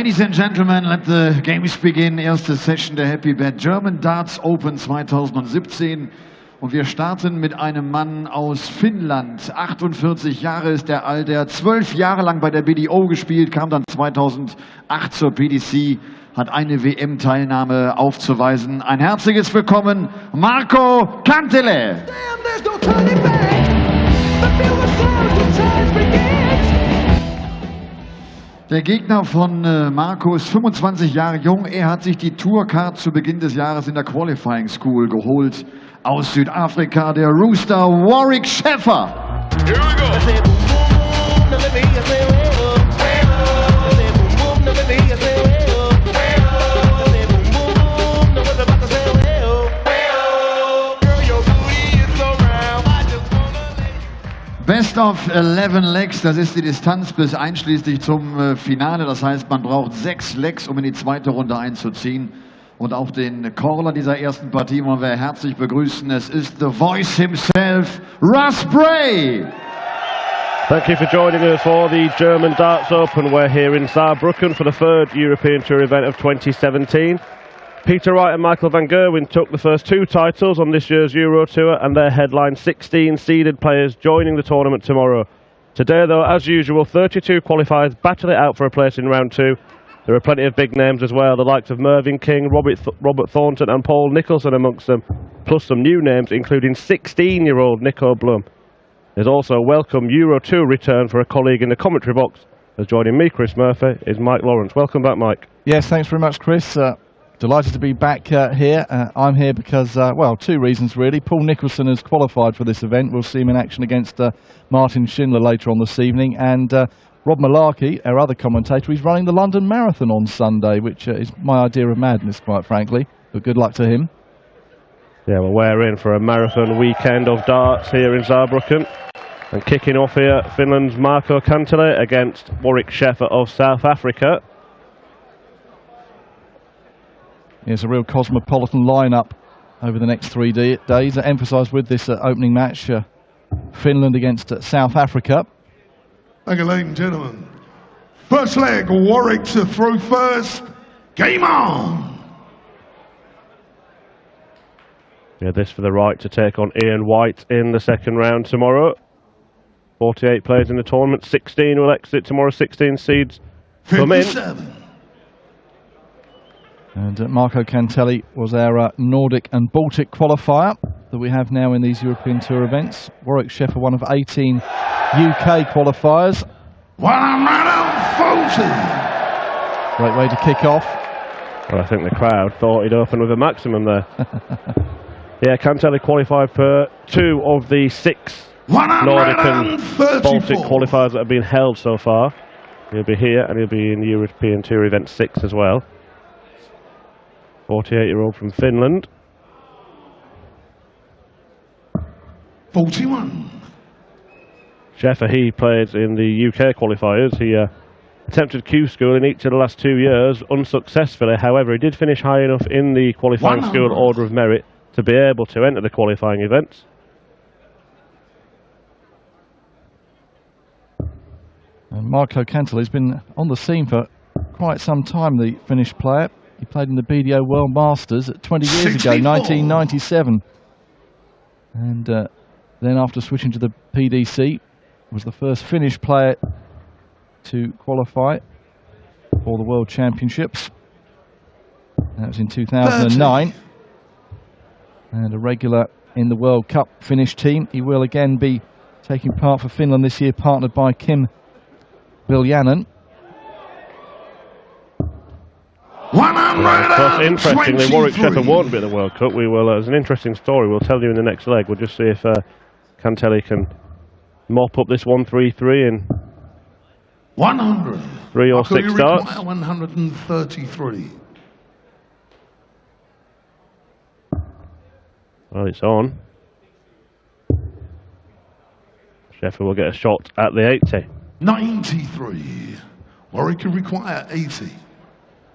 Ladies and Gentlemen, let the games begin. Erste Session der Happy Bet German Darts Open 2017. Und wir starten mit einem Mann aus Finnland. 48 Jahre ist er alt. Er hat 12 Jahre lang bei der BDO gespielt, kam dann 2008 zur PDC, hat eine WM-Teilnahme aufzuweisen. Ein herzliches Willkommen, Marco Kantele. Der Gegner von Marco ist 25 Jahre jung. Er hat sich die Tourcard zu Beginn des Jahres in der Qualifying School geholt. Aus Südafrika, der Rooster Warwick Scheffer. Here we go. Best of 11 Legs, das ist die Distanz bis einschließlich zum Finale. Das heißt, man braucht 6 Legs, um in die zweite Runde einzuziehen. Und auch den Caller dieser ersten Partie wollen wir herzlich begrüßen. Es ist the voice himself, Russ Bray. Thank you for joining us for the German Darts Open. We're here in Saarbrücken for the third European Tour event of 2017. Peter Wright and Michael van Gerwen took the first 2 titles on this year's Euro Tour, and their headline 16 seeded players joining the tournament tomorrow. Today, though, as usual, 32 qualifiers battle it out for a place in round 2. There are plenty of big names as well, the likes of Mervyn King, Robert Thornton and Paul Nicholson amongst them, plus some new names including 16-year-old Nico Blum. There's also a welcome Euro Tour return for a colleague in the commentary box. As joining me, Chris Murphy, is Mike Lawrence. Welcome back, Mike. Yes, thanks very much, Chris. Delighted to be back here. I'm here because, well, 2 reasons really. Paul Nicholson has qualified for this event. We'll see him in action against Martin Schindler later on this evening. And Rob Malarkey, our other commentator, he's running the London Marathon on Sunday, which is my idea of madness, quite frankly. But good luck to him. Yeah, well, we're in for a marathon weekend of darts here in Saarbrücken. And kicking off here, Finland's Marco Kantele against Warwick Scheffer of South Africa. It's a real cosmopolitan lineup over the next 3 days. Emphasised with this opening match, Finland against South Africa. Thank you, ladies and gentlemen. First leg, Warwick to throw first. Game on! Yeah, this for the right to take on Ian White in the second round tomorrow. 48 players in the tournament, 16 will exit tomorrow, 16 seeds come in. And Marco Kantele was our Nordic and Baltic qualifier that we have now in these European Tour events. Warwick Scheffer, one of 18 UK qualifiers. 140! Great way to kick off. Well, I think the crowd thought he'd open with a maximum there. Yeah, Kantele qualified for 2 of the 6 Nordic and Baltic qualifiers that have been held so far. He'll be here and he'll be in the European Tour event 6 as well. 48-year-old from Finland. 41. Scheffer, he plays in the UK qualifiers. He attempted Q school in each of the last 2 years, unsuccessfully. However, he did finish high enough in the qualifying school order of merit to be able to enter the qualifying events. And Marco Kantele has been on the scene for quite some time, the Finnish player. He played in the BDO World Masters 20 years ago, 1997. And then after switching to the PDC, was the first Finnish player to qualify for the World Championships. That was in 2009. And a regular in the World Cup Finnish team. He will again be taking part for Finland this year, partnered by Kim Viljanen. Plus, interestingly, Warwick Scheffer won't be at the World Cup. We will. As an interesting story, we'll tell you in the next leg. We'll just see if Kantele can mop up this 1-3-3 in 100. 3 or 6 starts. 133. Well, it's on. Scheffer will get a shot at the 80. 93. Warwick can require 80.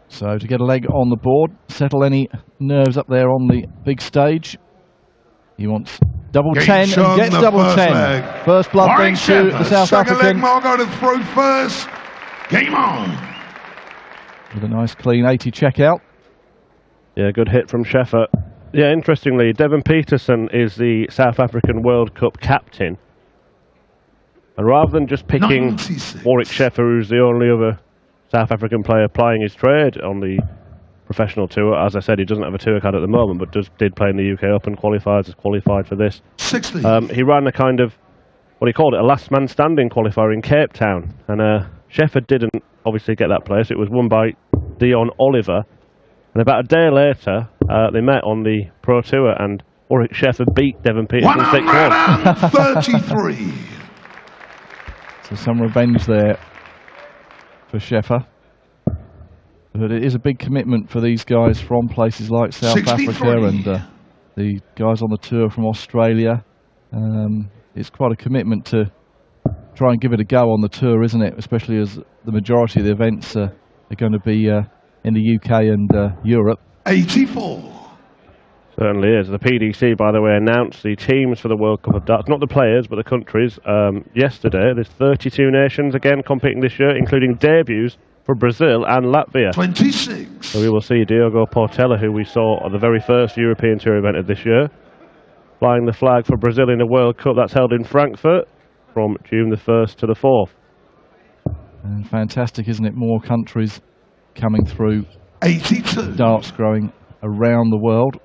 So to get a leg on the board, settle any nerves up there on the big stage. He wants double 10 and gets double 10. Leg. First blood then to the South Second African. leg, Margot to throw first. Game on. with a nice clean 80 checkout. Yeah, good hit from Scheffer. Yeah, interestingly, Devon Peterson is the South African World Cup captain. And rather than just picking 96. Warwick Scheffer, who's the only other South African player plying his trade on the professional tour, as I said, he doesn't have a tour card at the moment, but did play in the UK Open qualifiers, has qualified for this. 60. He ran a kind of, what he called it, a last man standing qualifier in Cape Town. And Scheffer didn't obviously get that place. It was won by Dion Oliver. And about a day later, they met on the Pro Tour, and Warwick Scheffer beat Devon Peterson 6-1. 133. So some revenge there for Scheffer. But it is a big commitment for these guys from places like South 63. Africa and the guys on the tour from Australia. It's quite a commitment to try and give it a go on the tour, isn't it? Especially as the majority of the events are going to be in the UK and Europe. 84. Certainly is. The PDC, by the way, announced the teams for the World Cup of Darts, not the players, but the countries, yesterday. There's 32 nations again competing this year, including debuts for Brazil and Latvia. 26. So we will see Diogo Portela, who we saw at the very first European Tour event of this year, flying the flag for Brazil in the World Cup. That's held in Frankfurt from June the 1st to the 4th. And fantastic, isn't it? More countries coming through. 82. Darts growing around the world.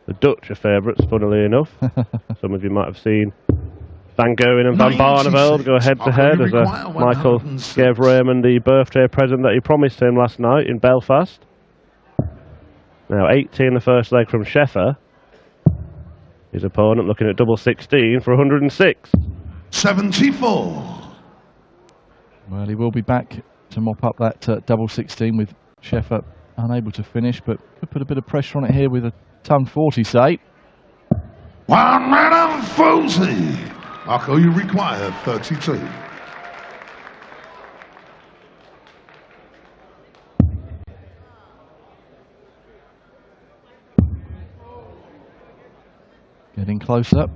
The Dutch are favourites, funnily enough. Some of you might have seen Van Gerwen and Van Barneveld go head-to-head as Michael gave Raymond the birthday present that he promised him last night in Belfast. Now 80 in the first leg from Scheffer. His opponent looking at double 16 for 106. 74. Well, he will be back to mop up that double 16 with Scheffer unable to finish, but could put a bit of pressure on it here with a ton 40, say. 140. Marco, you require 32. Getting closer.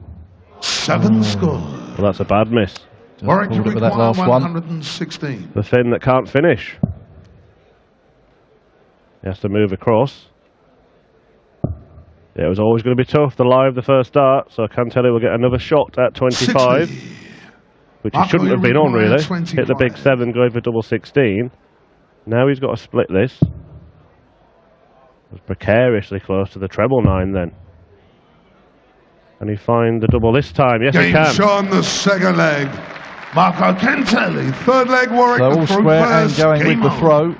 7 score. Well, that's a bad miss. Warwick, you pulled it with require that last one. 116. The Finn that can't finish. He has to move across. Yeah, it was always going to be tough, the lie of the first dart, so Kantele will get another shot at 25, 60. which he Marco, shouldn't you have been on, require really. 25. Hit the big 7, going for double 16. Now he's got to split this. It was precariously close to the treble 9 then. Can he find the double this time? Yes, he Game can. on the second leg. Marco Kantele. Third leg, Warwick. So the all throw square first. and going Game with the on. throw.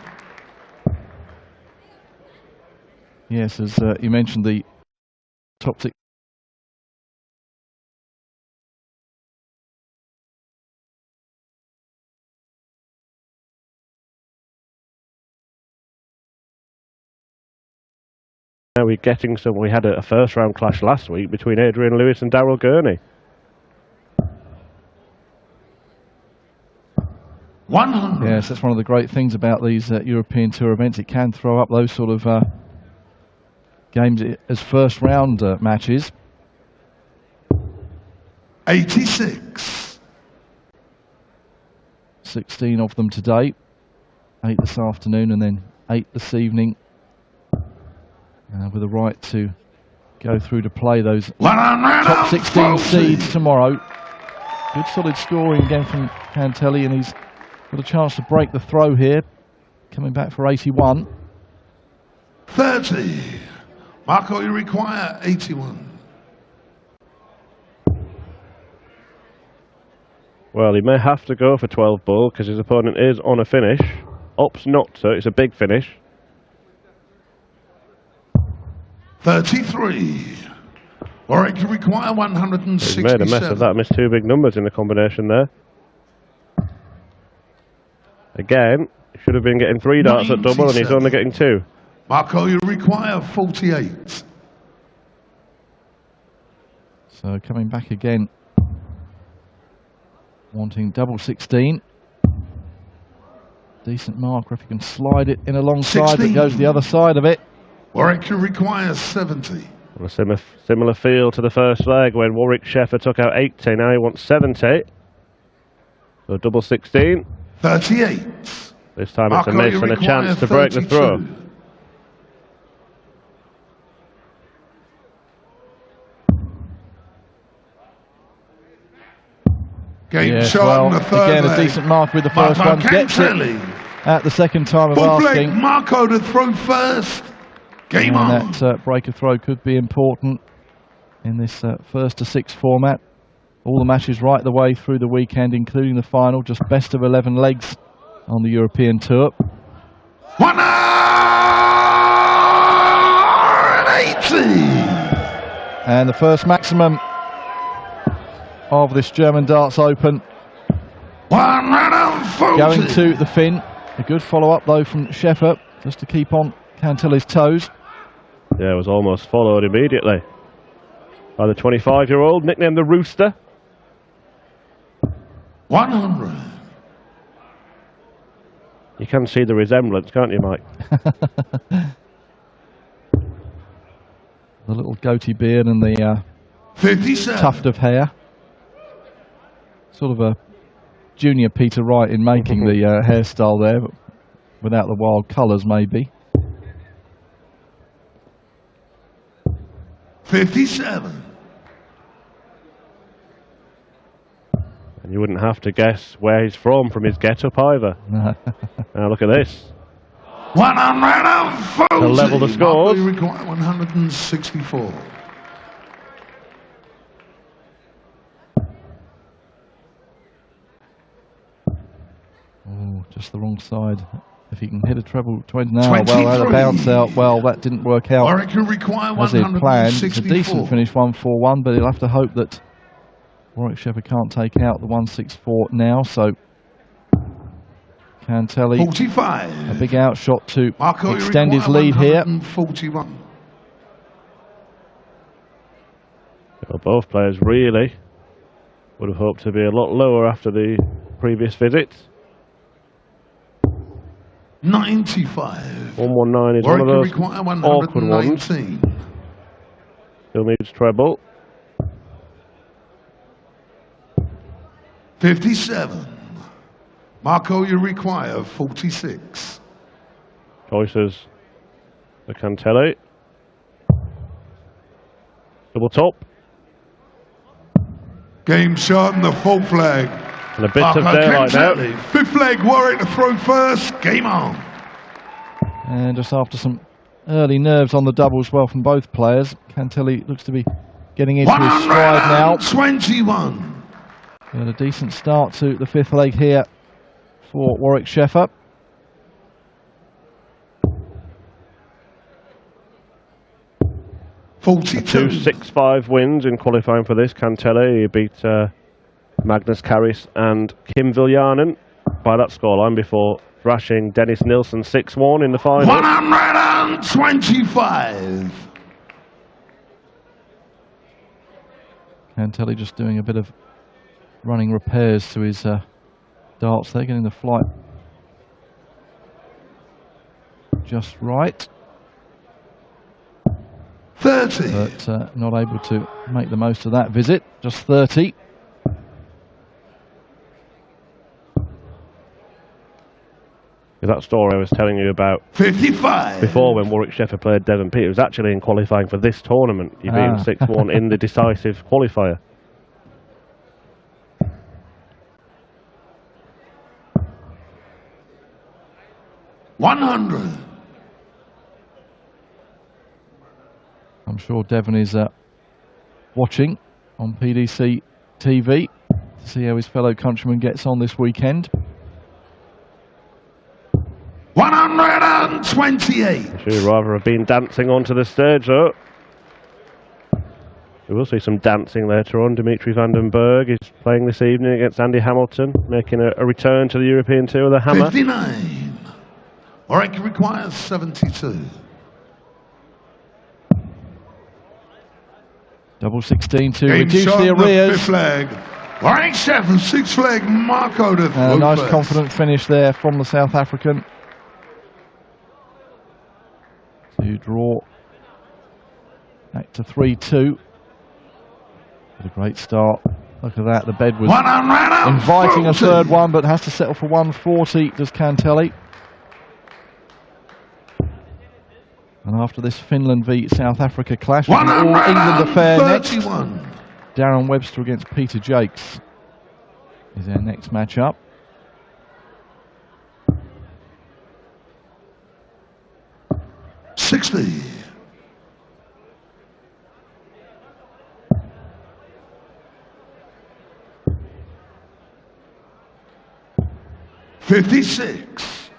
Yes, as you mentioned, the top 6. Now we're getting some. We had a first round clash last week between Adrian Lewis and Darryl Gurney. 100. Yes, that's one of the great things about these European Tour events. It can throw up those sort of games as first round matches. 86. 16 of them today. 8 this afternoon and then 8 this evening. With a right to go through to play those top 16 seeds tomorrow. Good solid scoring again from Kantele, and he's got a chance to break the throw here. Coming back for 81. 30. Marco, you require 81. Well, he may have to go for 12 ball because his opponent is on a finish. Opts not to. It's a big finish. 33. Warwick, you require 167. He's made a mess of that. Missed 2 big numbers in the combination there. Again, he should have been getting 3 darts at double and he's 97. only getting 2. Marco, you require 48. So coming back again. Wanting double 16. Decent marker if he can slide it in alongside, 16. but goes the other side of it. Warwick, you require 70. A similar feel to the first leg when Warwick Scheffer took out 80. Now he wants 70. So double 16. 38. This time it's Marco, a miss you and a require chance to break the 32. throw. Game Yes, shot well, in the third again, leg. a decent mark with the first Marco one. Gets it Kantele. at the second time of Full flag, asking. Marco to throw first. Game And on. that breaker throw could be important in this first to 6 format. All the matches right the way through the weekend, including the final. Just best of 11 legs on the European Tour. 180. And the first maximum of this German Darts Open 140. going to the Finn. A good follow-up though from Scheffer, just to keep on Kantele's toes. Yeah, it was almost followed immediately by the 25-year-old, nicknamed the Rooster. 100. You can see the resemblance, can't you, Mike? The little goatee beard and the 57. tuft of hair. Sort of a junior Peter Wright in making the hairstyle there, but without the wild colours maybe. 57. And you wouldn't have to guess where he's from his get-up either. Now look at this. 140. To level the scores. You require 164. Oh, just the wrong side. If he can hit a treble 20 now, well, that a bounce out. Well, that didn't work out Warwick will require as he'd planned. It's a 164. decent finish, 141, but he'll have to hope that Warwick Scheffer can't take out the 164 now. So Kantele, 45. a big outshot to Marco, you extend his require lead here. 141. Well, both players really would have hoped to be a lot lower after the previous visit. 95. 119 is Warwick one of will those require awkward ones. 119. Still needs treble. 57. Marco, you require 46. Choices for Kantele. Double top. Game shot in the full flag. And a bit Marco of daylight now. Kantele. Fifth leg, Warwick to throw first. Game on. And just after some early nerves on the doubles, well, from both players, Kantele looks to be getting into his stride now. 121. Got a decent start to the fifth leg here for Warwick Scheffer. Two 6-5 wins in qualifying for this. Kantele, he beat Magnus Karris and Kim Viljanen by that scoreline before thrashing Dennis Nilsson 6-1 in the final. 125. Kantele just doing a bit of running repairs to his darts there, getting the flight just right. 30. But not able to make the most of that visit. Just 30. That story I was telling you about 55. before when Warwick Scheffer played Devon Peter, it was actually in qualifying for this tournament. He beat him 6-1 in the decisive qualifier. $100. I'm sure Devon is watching on PDC TV to see how his fellow countryman gets on this weekend. 128. I should rather have been dancing onto the stage, though. We will see some dancing later on. Dimitri van den Berg is playing this evening against Andy Hamilton, making a return to the European Tour with a hammer. 59. Warwick requires 72. Double 16 to Game reduce shot the in the arrears. fifth leg. Warwick Scheffer, sixth leg, Marco to A throw nice first. confident finish there from the South African to draw back to 3-2. What a great start Look at that, the bed was inviting a third one, but has to settle for 140, does Kantele. And after this Finland v South Africa clash, we can All England affair next. Darren Webster against Peter Jakes is our next matchup. $60. 56.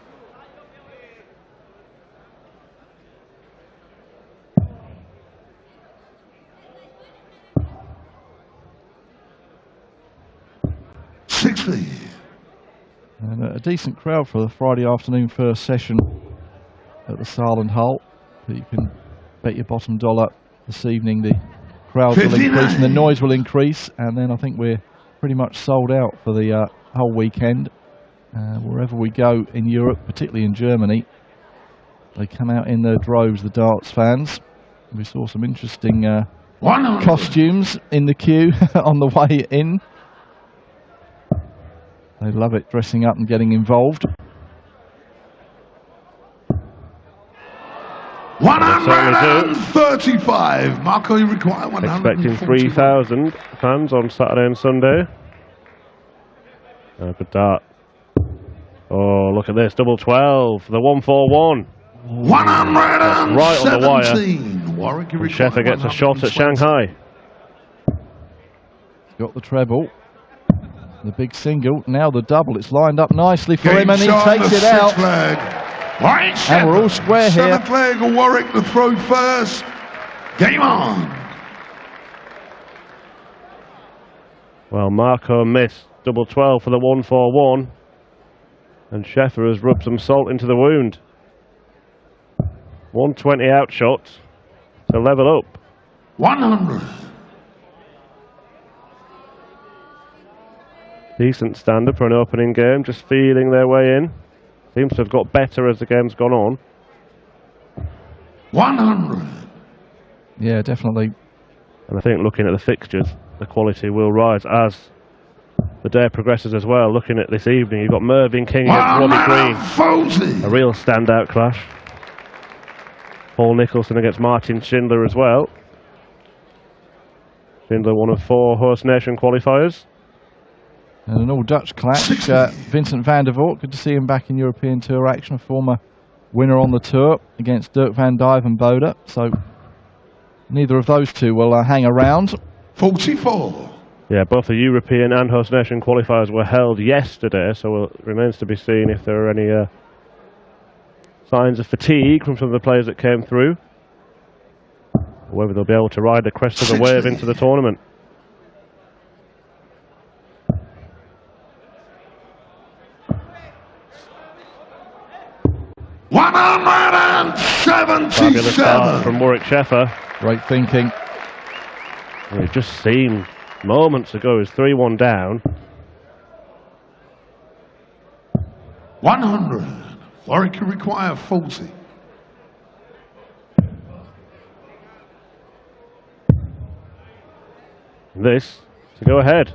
And a decent crowd for the Friday afternoon first session at the Saarland Hull. But you can bet your bottom dollar this evening the crowds will increase and the noise will increase, and then I think we're pretty much sold out for the whole weekend. Wherever we go in Europe, particularly in Germany, they come out in their droves, the darts fans. We saw some interesting costumes in the queue on the way in. They love it, dressing up and getting involved. 135. Marco, you require 140. Expecting 3,000 fans on Saturday and Sunday. Good dart. Oh, look at this, double 12, the 141. 117. Right on the wire. Warwick, you Scheffer gets a shot at Shanghai. Got the treble. The big single, now the double. It's lined up nicely for him and he takes it out. And we're all square here. Seventh leg, Warwick to throw first. Game on. Well, Marco missed double 12 for the 141. And Scheffer has rubbed some salt into the wound. 120 out shots to level up. 100. Decent standard for an opening game, just feeling their way in. Seems to have got better as the game's gone on. 100. Yeah, definitely. And I think looking at the fixtures, the quality will rise as the day progresses as well. Looking at this evening, you've got Mervyn King against Robbie Green. A real standout clash. Paul Nicholson against Martin Schindler as well. Schindler, one of 4 host nation qualifiers. And an all-Dutch clash. Vincent van der Voort, good to see him back in European Tour action, a former winner on the tour against Dirk van Dijvenbode. So neither of those two will hang around. 44. Yeah, both the European and host nation qualifiers were held yesterday, so it remains to be seen if there are any signs of fatigue from some of the players that came through, or whether they'll be able to ride the crest of the wave into the tournament. 177 from Warwick Scheffer. Great thinking. We've just seen moments ago is 3-1 down. 100. Warwick can require 40. This to go ahead.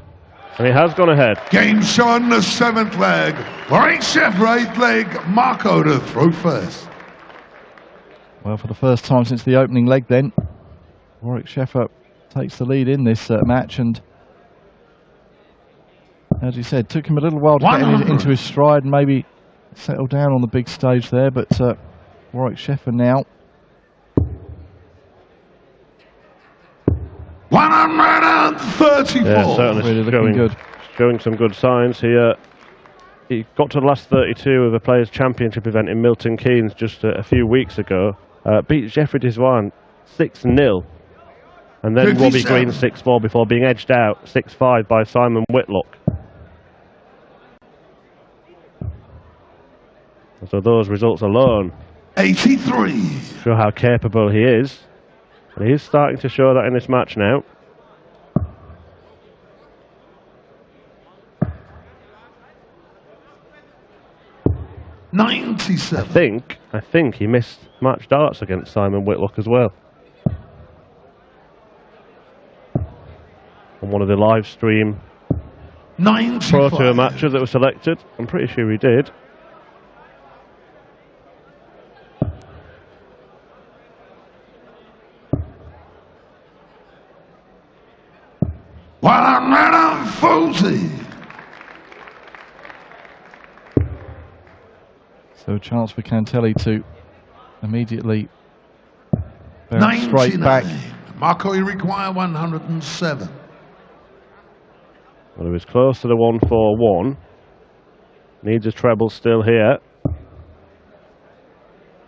And he has gone ahead. Game shot in the 7th leg. Warwick Scheffer, 8th leg. Marco to throw first. Well, for the first time since the opening leg then, Warwick Scheffer takes the lead in this match, and as you said, took him a little while to get into his stride and maybe settle down on the big stage there, but Warwick Scheffer now. 134. Yeah, certainly really showing some good signs here. He got to the last 32 of the Players' Championship event in Milton Keynes just a few weeks ago. Beat Jeffrey Deswan 6-0. And then 57. Robbie Green 6-4 before being edged out 6-5 by Simon Whitlock. So those results alone 83. show how capable he is. And he is starting to show that in this match now. $97. I think he missed match darts against Simon Whitlock as well. on one of the live stream 95. Pro Tour matches that were selected. I'm pretty sure he did. Well, I'm not Fousey. So a chance for Kantele to immediately bounce straight back. Marco, you require 107. Well, he was close to the 141. Needs a treble still here.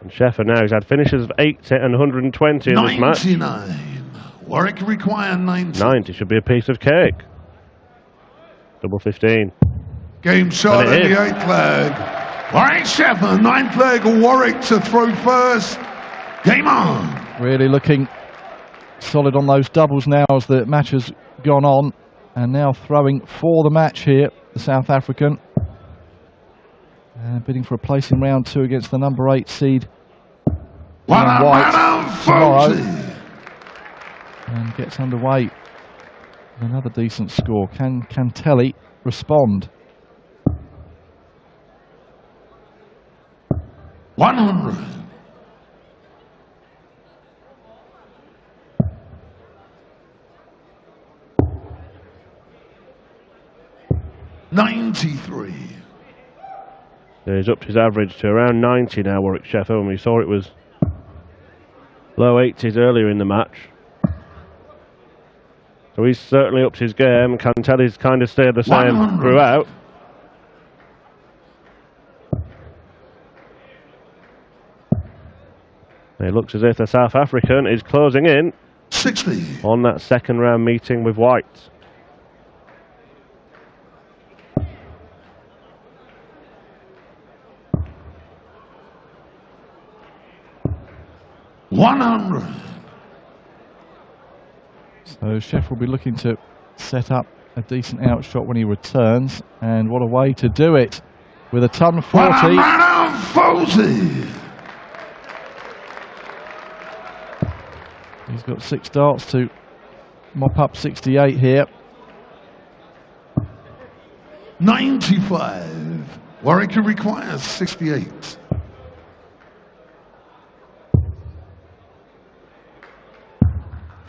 And Scheffer now, he's had finishes of 80 and 120 in this match. 99. Warwick require 90. 90 should be a piece of cake. Double 15. Game shot And in it the is. 8th leg. Warwick Scheffer, 9th leg, Warwick to throw first. Game on. Really looking solid on those doubles now as the match has gone on. And now throwing for the match here, the South African. Bidding for a place in round 2 against the number 8 seed. Ian White tomorrow. And gets underway with another decent score. Can Kantele respond? 100. $93. Yeah, he's upped his average to around 90 now, Warwick Scheffer. When we saw it was low 80s earlier in the match. So he's certainly upped his game. Kantele's kind of stayed the same 100. throughout. It looks as if the South African is closing in 60. on that second round meeting with White. $100. So Scheffer will be looking to set up a decent outshot when he returns. And what a way to do it with a ton 40. Fousey. He's got 6 darts to mop up 68 here. 95. Warwick requires 68.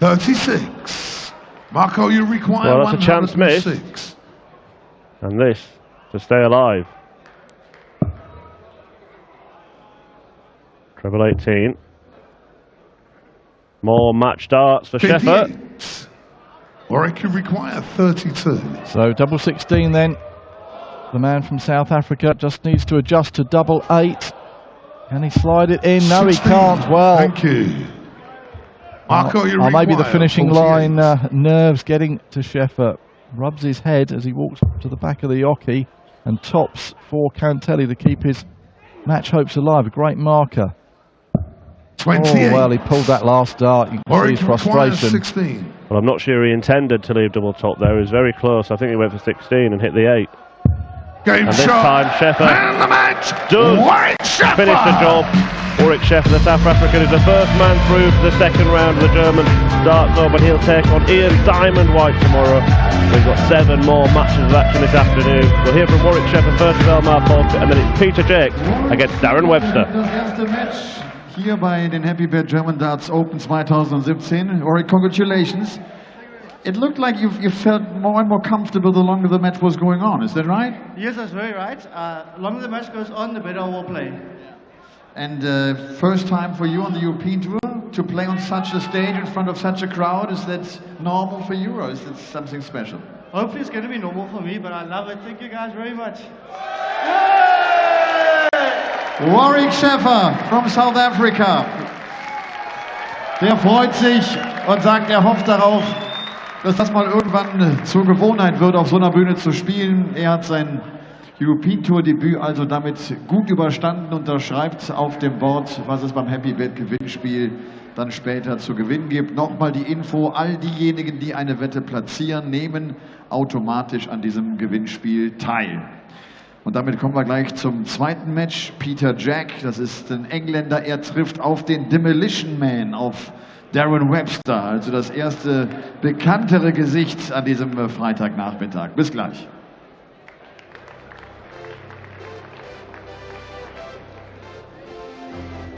$36. Marco, you require Well, that's a chance missed. 106. And this to stay alive. Treble 18. More match darts for Scheffer. 58. Warwick, you require 32. So double 16 then. The man from South Africa just needs to adjust to double 8. Can he slide it in? No, he 16. can't. Well, Thank you. Marco, you maybe the require finishing 48. line nerves getting to Scheffer. Rubs his head as he walks to the back of the oche and tops for Kantele to keep his match hopes alive. A great marker. 28. Oh, well, he pulled that last dart. You can see Warwick his requires frustration. 16. Well, I'm not sure he intended to leave double top there. He was very close. I think he went for 16 and hit the 8. Game And this shot. time, Scheffer Man of the match. does Warwick Scheffer. finish the job. Warwick Scheffer, the South African, is the first man through to the second round of the German Darts Open. He'll take on Ian Diamond White tomorrow. We've got 7 more matches of action this afternoon. We'll hear from Warwick Scheffer first with Elmar Polka, and then it's Peter Jakes against Darren Webster. Das erste Match hier bei den Happy Bad German Darts Open 2017. Warwick, congratulations. It looked like you felt more and more comfortable the longer the match was going on. Is that right? Yes, that's very right. The longer the match goes on, the better I will play. And first time for you on the European Tour to play on such a stage in front of such a crowd. Is that normal for you, or is it something special? Hopefully it's going to be normal for me, but I love it. Thank you guys very much. Warwick Scheffer from South Africa. Der freut sich und sagt, er hofft darauf, dass das mal irgendwann zur Gewohnheit wird, auf so einer Bühne zu spielen. Er hat sein European Tour Debüt also damit gut überstanden und da schreibt auf dem Board, was es beim Happy Bet Gewinnspiel dann später zu gewinnen gibt. Nochmal die Info, all diejenigen, die eine Wette platzieren, nehmen automatisch an diesem Gewinnspiel teil. Und damit kommen wir gleich zum zweiten Match. Peter Jack, das ist ein Engländer, er trifft auf den Demolition Man, auf Darren Webster, also das erste bekanntere Gesicht an diesem Freitagnachmittag. Bis gleich.